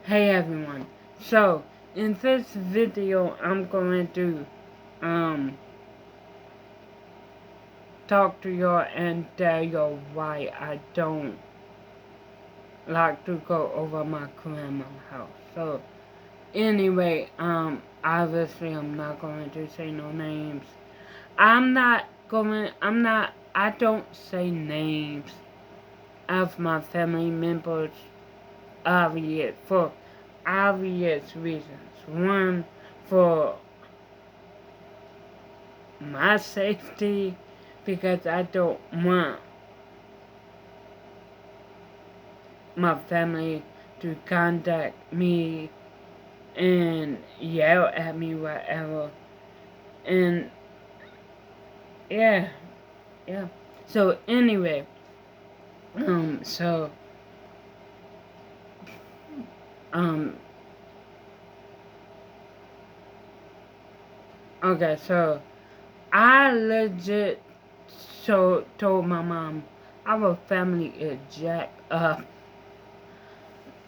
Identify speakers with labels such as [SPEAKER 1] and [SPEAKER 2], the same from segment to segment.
[SPEAKER 1] Hey everyone. So in this video I'm going to talk to y'all and tell y'all why I don't like to go over my grandma's house. So anyway, obviously I'm not going to say no names. I don't say names of my family members for obvious reasons. One, for my safety, because I don't want my family to contact me and yell at me, whatever. And yeah, yeah. So anyway, so um, okay, so I legit told my mom our family is jacked up,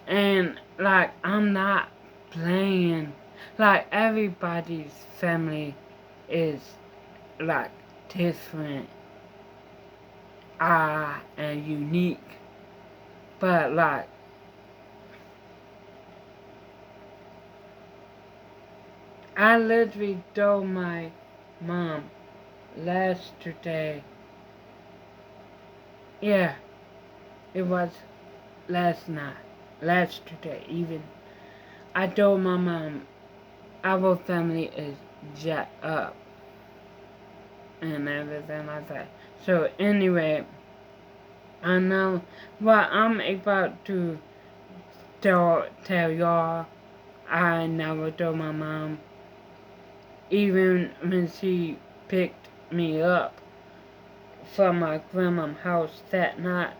[SPEAKER 1] and like I'm not playing. Like everybody's family is like different, and unique. But like I literally told my mom yesterday. Yeah, it was last night. Yesterday even. I told my mom our family is jacked up and everything like that. So anyway, I know what I'm about to tell y'all. I never told my mom, even when she picked me up from my grandma's house that night.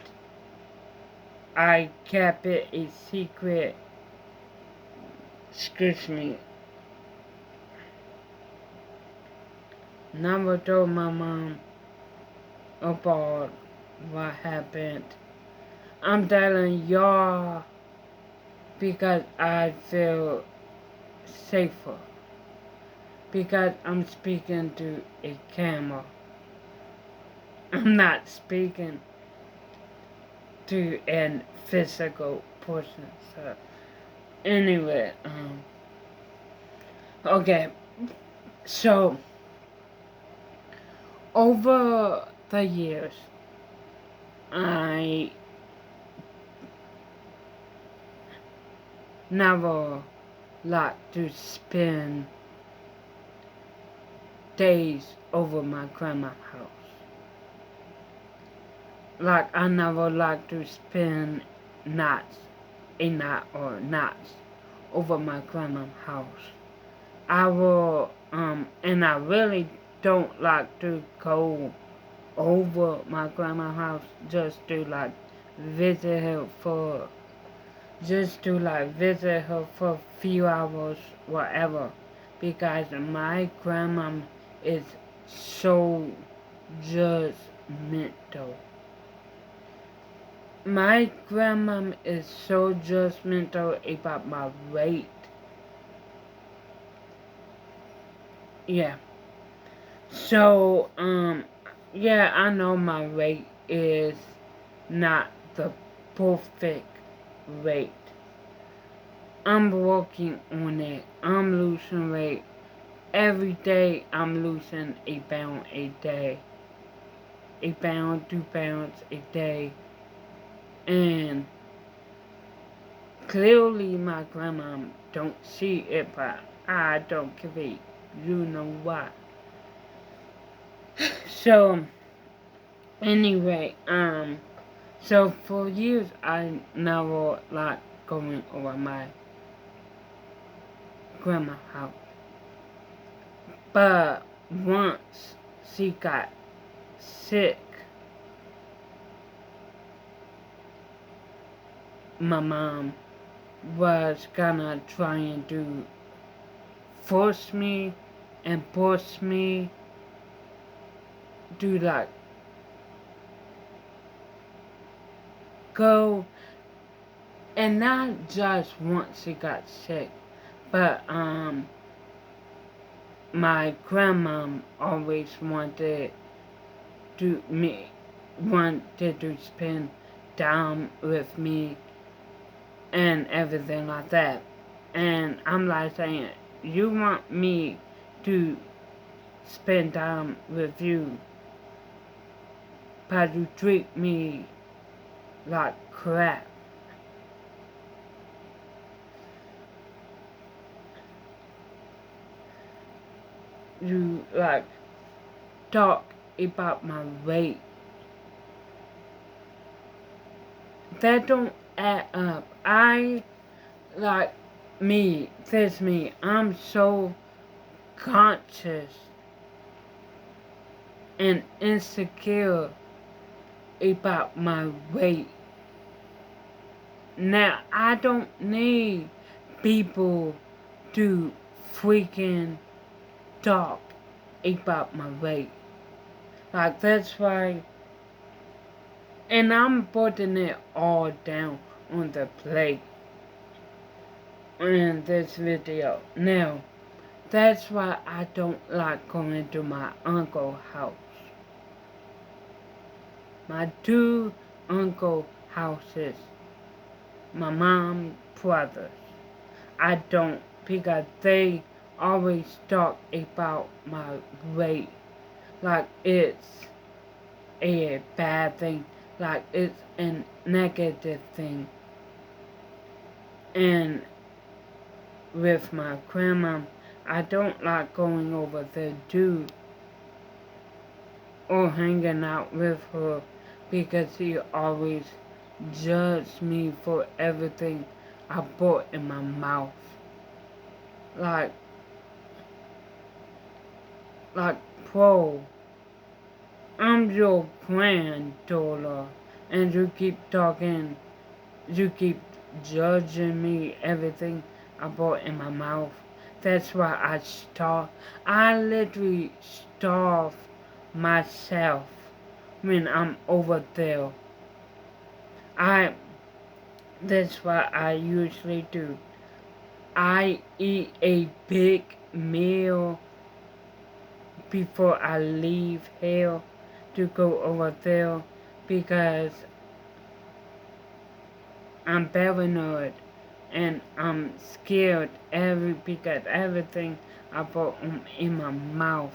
[SPEAKER 1] I kept it a secret. Excuse me. Never told my mom about what happened. I'm telling y'all because I feel safer. Because I'm speaking to a camera. I'm not speaking to a physical person. So anyway, okay. So over the years, I never like to spend days over my grandma's house. Like I never like to spend nights, a night or nights over my grandma's house. I will, and I really don't like to go over my grandma's house just to like visit her for, a few hours, whatever. Because my grandma is so judgmental. My grandma is so judgmental about my weight. Yeah. So, yeah, I know my weight is not the perfect weight. I'm working on it. I'm losing weight. Every day I'm losing a pound a day. A pound, 2 pounds a day. And clearly my grandma don't see it, but I don't give a you know what. So anyway, so for years I never liked going over my grandma's house. But once she got sick, my mom was gonna trying to force me and push me to like go And not just once she got sick, but my grandma always to me wanted to spend time with me and everything like that. And I'm like saying, you want me to spend time with you, but you treat me like crap. You like talk about my weight. That don't add up. Like that's me. I'm so conscious and insecure about my weight. Now, I don't need people to freaking talk about my weight. Like, that's why, and I'm putting it all down on the plate in this video. Now, that's why I don't like going to my uncle's house. My two uncle houses, my mom's brothers. I don't, because they always talk about my weight like it's a bad thing, like it's a negative thing. And with my grandma, I don't like going over there too or hanging out with her because she always judged me for everything I put in my mouth. Like, like, bro, I'm your granddaughter, and you keep judging me everything I put in my mouth. That's why I literally starve myself when I'm over there. I, that's what I usually do. I eat a big meal before I leave here to go over there because I'm paranoid and I'm scared because everything I put in my mouth,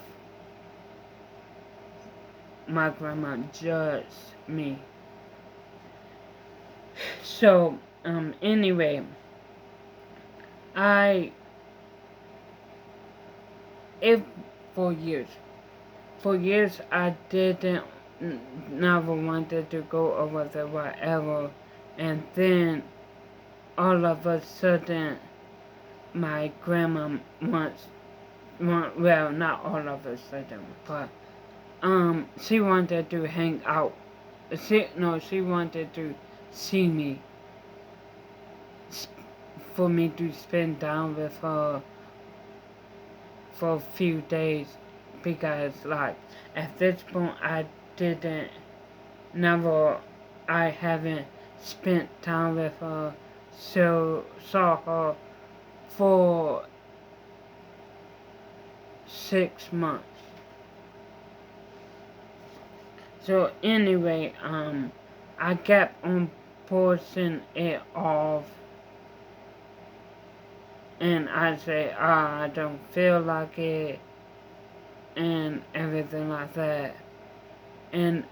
[SPEAKER 1] my grandma judged me. So, anyway, I, if for years, I didn't, never wanted to go over there, whatever, and then all of a sudden, my grandma well, not all of a sudden, but, she wanted to hang out. She wanted to see me, for me to spend time with her for a few days, because, like, at this point, didn't, never, I haven't spent time with her, so saw her for 6 months. So anyway, I kept on pushing it off, and I say, I don't feel like it, and everything like that. And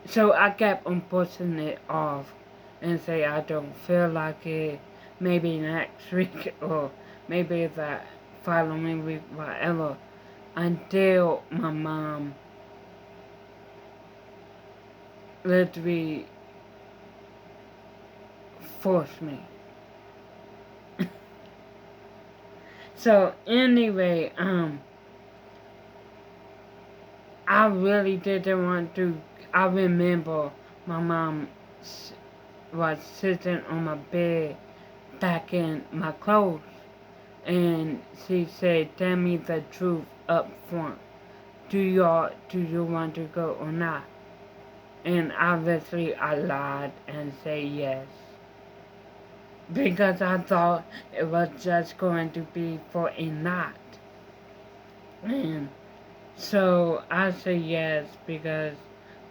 [SPEAKER 1] so I kept on pushing it off and say I don't feel like it, maybe next week or maybe that following week, whatever, until my mom literally forced me. So anyway, I really didn't want to. I remember my mom was sitting on my bed packing my clothes, and she said, "Tell me the truth up front. Do you want to go or not?" And obviously I lied and said yes. Because I thought it was just going to be for a night. And so I said yes because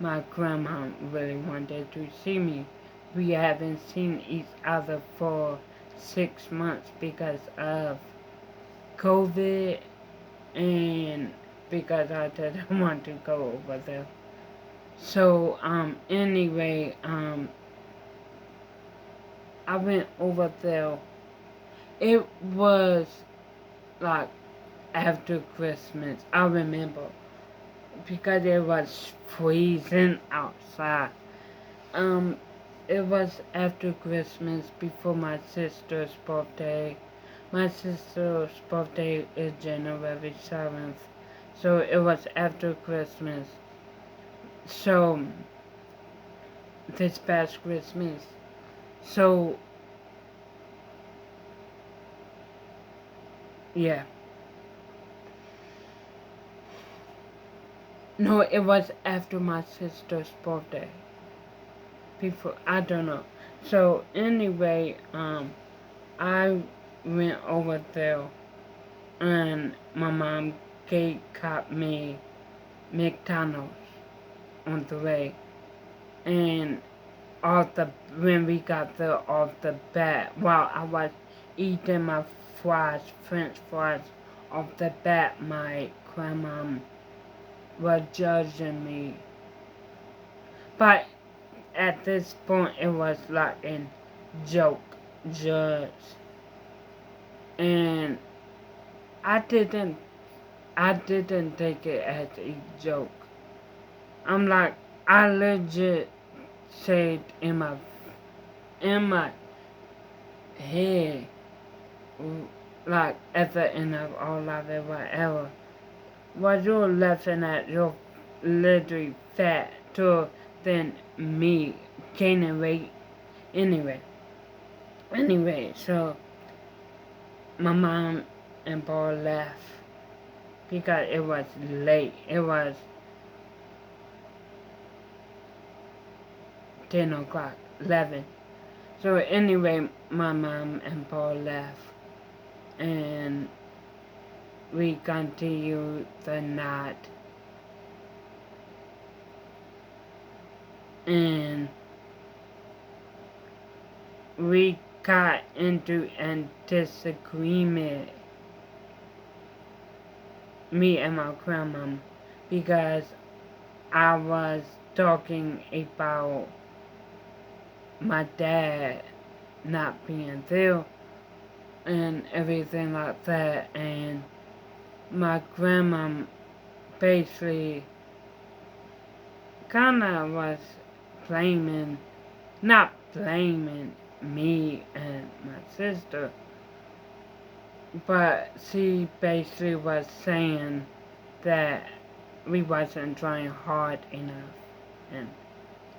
[SPEAKER 1] my grandma really wanted to see me. We haven't seen each other for 6 months because of COVID and because I didn't want to go over there. So, anyway, I went over there. It was like after Christmas. I remember because it was freezing outside. Um, it was after Christmas before my sister's birthday. My sister's birthday is January 7th. So it was after Christmas. So this past Christmas. So yeah. No, it was after my sister's birthday. Before I don't know. So anyway, I went over there and my mom got me McDonald's on the way. And off the when we got there off the bat, while I was eating my French fries off the bat, my grandma was judging me. But at this point, it was like a joke, judge, and I didn't, I didn't take it as a joke. I'm like, I legit said in my head, like at the end of all of it, whatever, was you laughing at your literally fat to than me gaining weight anyway. So my mom and Paul left because it was late. It was 10 o'clock, 11. So anyway, my mom and Paul left and we continued the night. And we got into a disagreement, me and my grandma, because I was talking about my dad not being there and everything like that, and my grandma basically kinda was blaming, not blaming me and my sister, but she basically was saying that we wasn't trying hard enough. And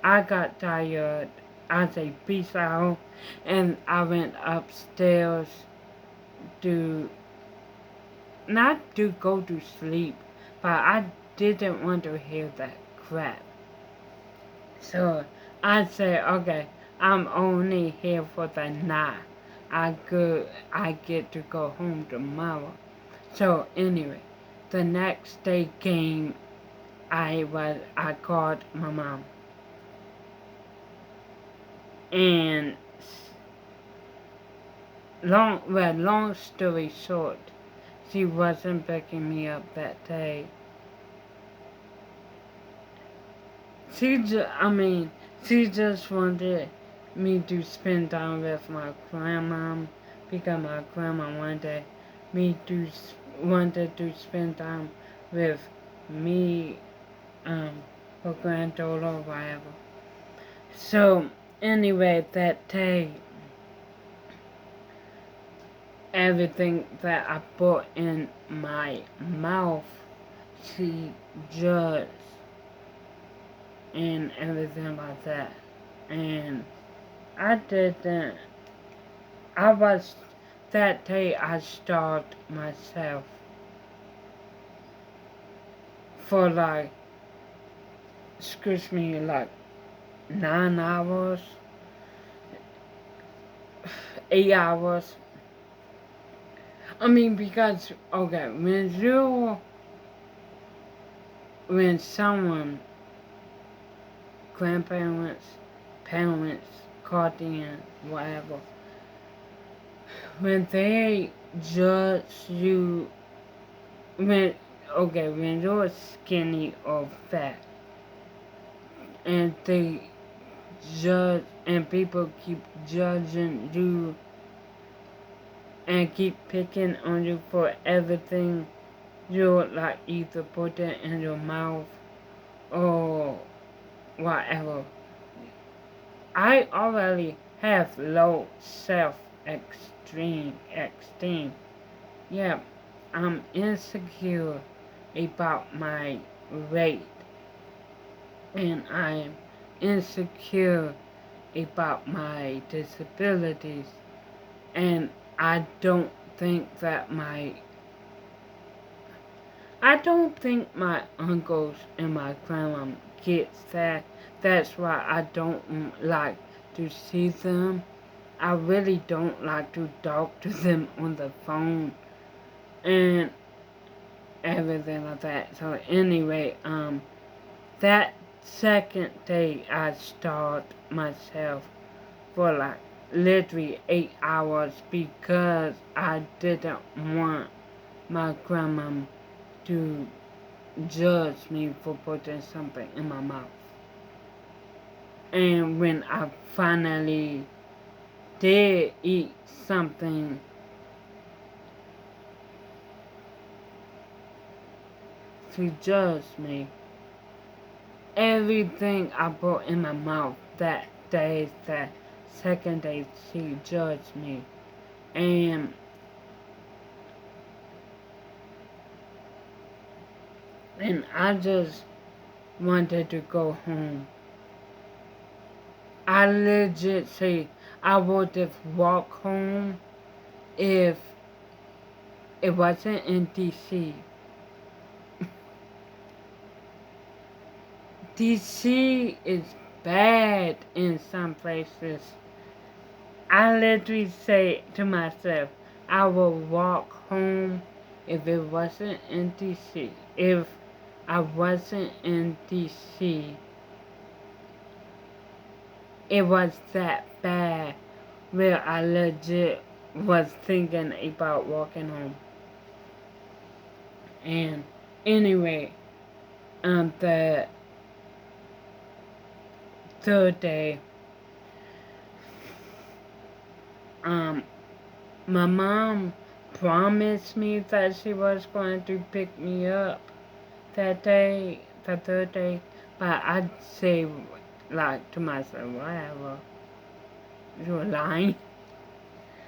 [SPEAKER 1] I got tired. I said peace out, and I went upstairs to not to go to sleep, but I didn't want to hear that crap. So I said, okay, I'm only here for the night. I get to go home tomorrow. So anyway, the next day came. I called my mom, and long story short, she wasn't picking me up that day. She just wanted me to spend time with my grandma because my grandma me to wanted to spend time with me, her granddaughter or whatever. So anyway, that day, everything that I put in my mouth, she judged and everything like that. And I didn't, I was, that day I starved myself for like, excuse me, like 9 hours, 8 hours. I mean, because, okay, when someone, grandparents, parents, guardian, whatever, when they judge you, when, okay, when you're skinny or fat, and they judge, and people keep judging you and keep picking on you for everything you like either put it in your mouth or whatever. I already have low esteem. Yeah, I'm insecure about my weight, and I'm insecure about my disabilities, and I don't think that I don't think my uncles and my grandma gets that. That's why I don't like to see them. I really don't like to talk to them on the phone and everything like that. So anyway, that second day I starved myself for like literally 8 hours because I didn't want my grandma to judge me for putting something in my mouth. And when I finally did eat something, she judged me. Everything I put in my mouth that day, that second day, she judged me. And I just wanted to go home. I legit say I would have walked home if it wasn't in DC. DC is bad in some places. I literally say to myself, I will walk home if it wasn't in DC. If I wasn't in DC, it was that bad where I legit was thinking about walking home. And anyway, the third day, my mom promised me that she was going to pick me up that day, the third day, but I'd say, like, to myself, whatever, you're lying.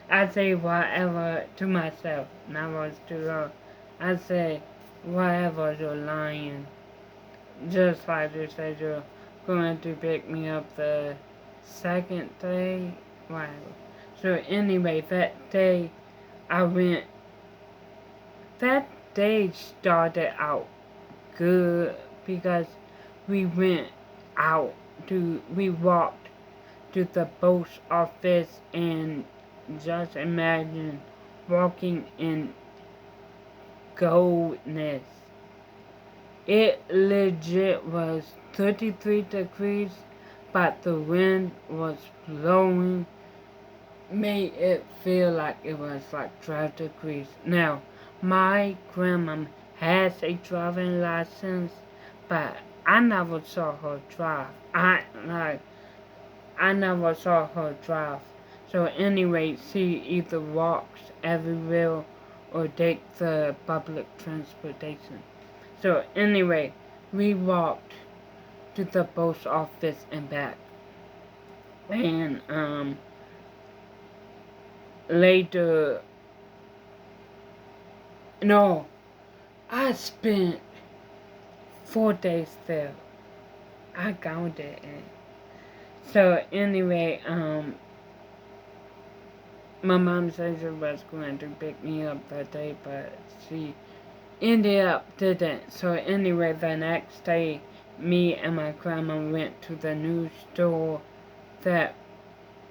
[SPEAKER 1] I'd say whatever to myself, not was too low. I'd say, whatever, you're lying. Just like you said you're going to pick me up the second day, whatever. So anyway, that day I went, that day started out good because we went out we walked to the post office, and just imagine walking in coldness. It legit was 33 degrees, but the wind was blowing, made it feel like it was like 12 degrees. Now, my grandma has a driving license, but I never saw her drive. I never saw her drive. So anyway, she either walks everywhere or takes the public transportation. So anyway, we walked to the post office and back. And later, no, I spent 4 days there. I counted it. So anyway, my mom said she was going to pick me up that day, but she ended up didn't. So anyway, the next day me and my grandma went to the new store that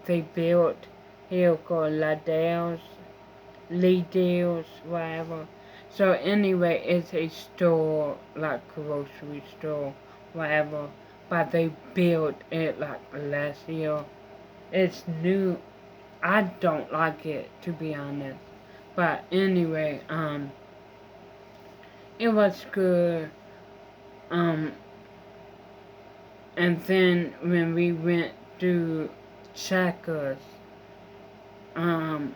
[SPEAKER 1] they built here called Lidl's, whatever. So anyway, it's a store, like grocery store, whatever. But they built it like last year. It's new. I don't like it, to be honest. But anyway, it was good. Um, and then when we went to Checkers, um,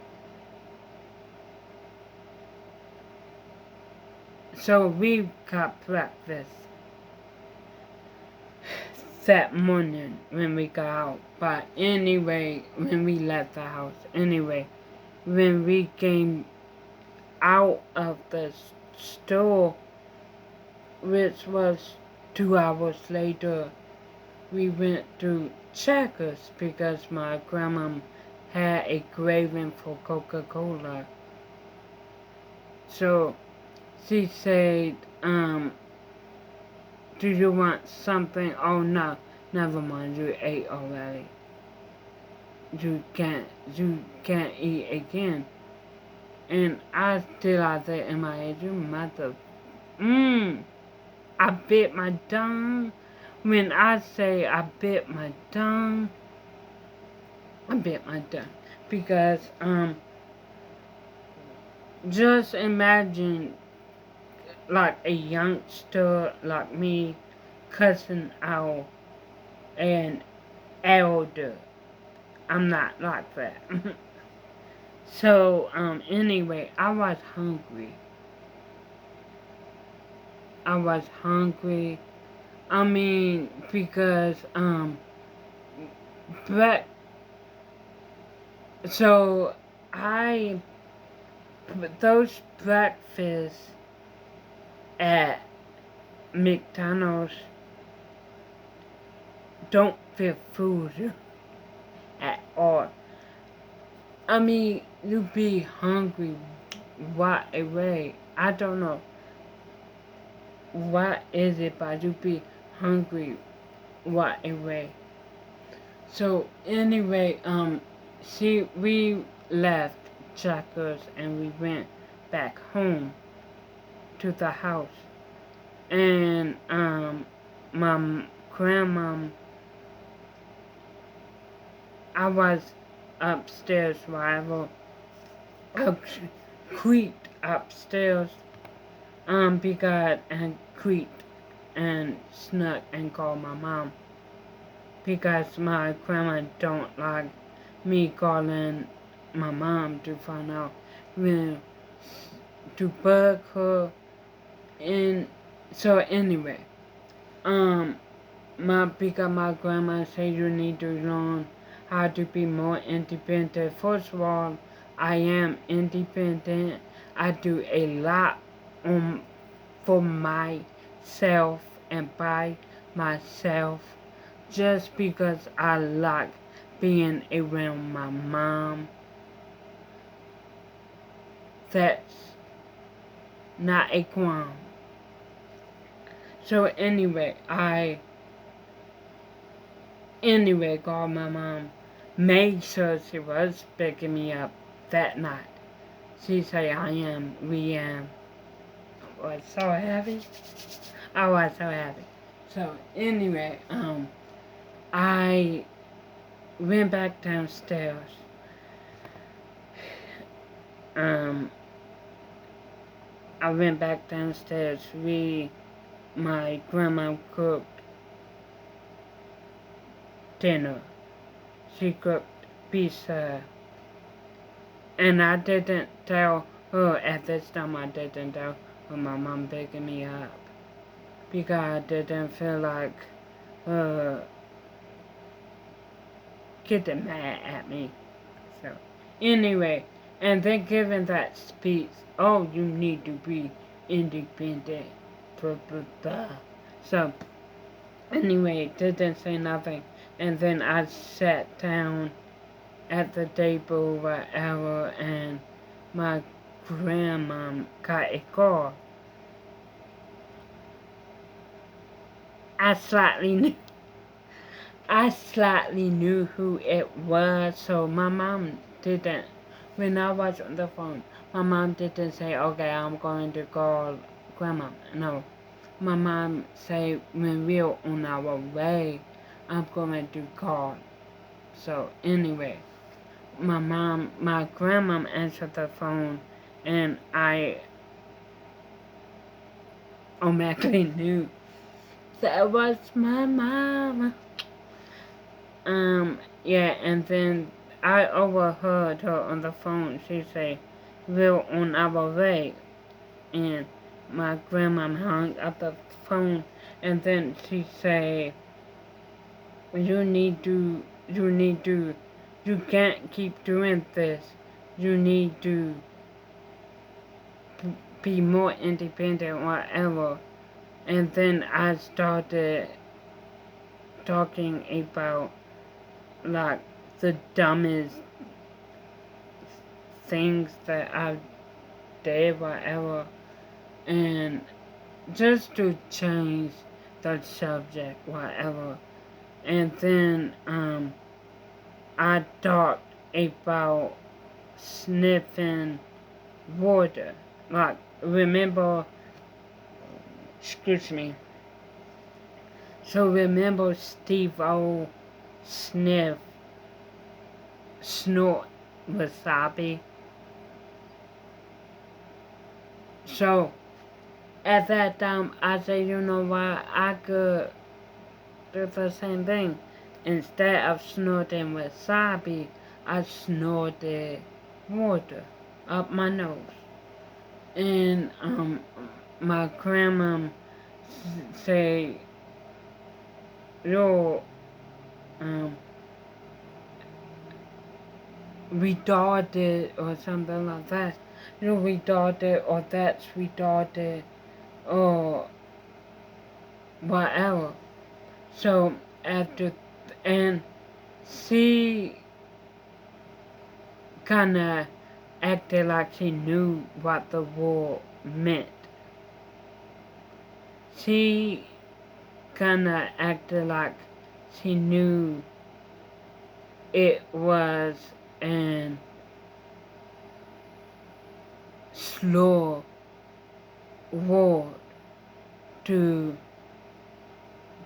[SPEAKER 1] so we got breakfast that morning when we got out. But anyway, when we left the house, anyway, when we came out of the store, which was 2 hours later, we went to Checkers because my grandma had a craving for Coca-Cola. So she said, do you want something? Oh no, never mind, you ate already. You can't, you can't eat again. And I still out there in my head, you mother, I bit my tongue. When I say I bit my tongue, I bit my tongue. Because, just imagine, like, a youngster like me cussing out an elder. I'm not like that. So, anyway, I was hungry. I was hungry. I mean, because, but, so, those breakfasts at McDonald's don't feel food at all. I mean, you be hungry right away. I don't know what is it, but you be hungry right away. So anyway, we left Checkers and we went back home to the house, and my grandma, I was upstairs, whatever, creaked upstairs, because and creaked and snuck and called my mom, because my grandma don't like me calling my mom to find out when to bug her. And so anyway, because my grandma said you need to learn how to be more independent. First of all, I am independent. I do a lot for myself and by myself, just because I like being around my mom. That's not a crime. So anyway, called my mom, made sure she was picking me up that night. She said we am. I was so happy. I was so happy. So anyway, I went back downstairs. I went back downstairs. My grandma cooked dinner. She cooked pizza. And I didn't tell her at this time. I didn't tell her my mom picking me up, because I didn't feel like getting mad at me. So anyway, and then giving that speech, oh, you need to be independent, blah, blah, blah. So anyway, didn't say nothing. And then I sat down at the table whatever, and my grandma got a call. I slightly knew, I slightly knew who it was, so my mom didn't. When I was on the phone, my mom didn't say, "Okay, I'm going to call grandma." No, my mom said, "When we're on our way, I'm going to call." So anyway, my grandma answered the phone, and I automatically knew that was my mom. Yeah, and then I overheard her on the phone. She say, "We're on our way," and my grandma hung up the phone, and then she say, you can't keep doing this. You need to be more independent, whatever." And then I started talking about like the dumbest things that I did, whatever, and just to change the subject, whatever. And then I talked about sniffing water. Like, remember, excuse me. So remember Steve-O snort wasabi? So at that time, I said, you know what, I could do the same thing. Instead of snorting wasabi, I snorted water up my nose. And my grandma say, "You're um, retarded," or something like that. "You're retarded," or "That's retarded," or whatever. So after, and she kinda acted like she knew what the word meant. She kinda acted like she knew it was an slow word to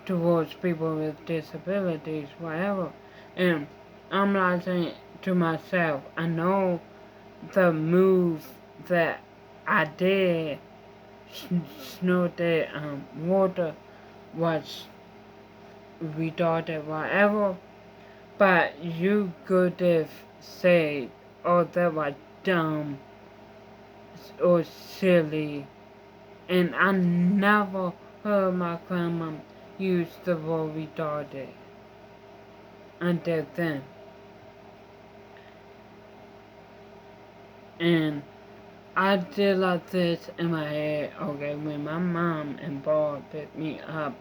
[SPEAKER 1] towards people with disabilities, whatever. And I'm like saying to myself, I know the move that I did, snorted water, was retarded, whatever. But you could have said, "Oh, that was dumb or silly," and I never heard my grandma use the word retarded until then. And I did like this in my head, okay, when my mom and Bob picked me up,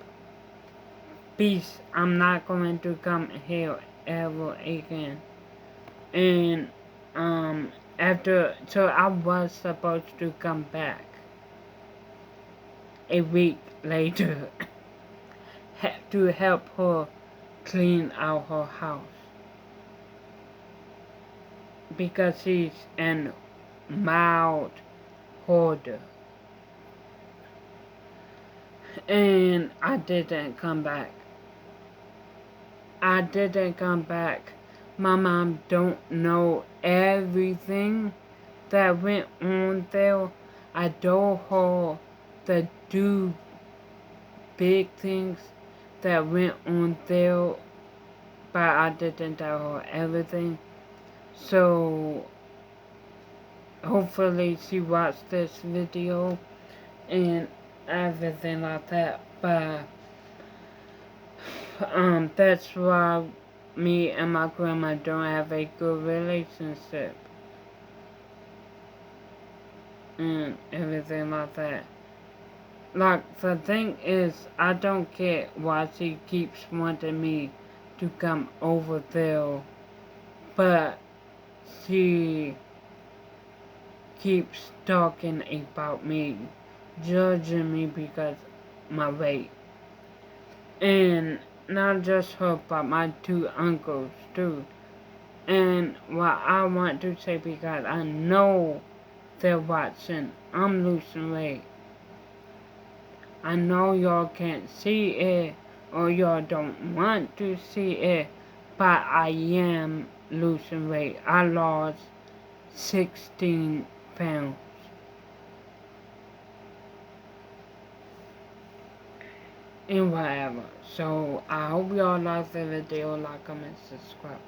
[SPEAKER 1] peace, I'm not going to come here ever again. And so I was supposed to come back a week later to help her clean out her house because she's an mild hoarder. And I didn't come back. I didn't come back. My mom don't know everything that went on there. I told her the two big things that went on there, but I didn't tell her everything. So hopefully she watched this video and everything like that. But that's why me and my grandma don't have a good relationship and everything like that. Like, the thing is, I don't get why she keeps wanting me to come over there, but she keeps talking about me, judging me because my weight. And not just her, but my two uncles too. And what I want to say, because I know they're watching, I'm losing weight. I know y'all can't see it, or y'all don't want to see it, but I am losing weight. I lost 16 pounds. And whatever. So I hope y'all like the video, like, comment, subscribe.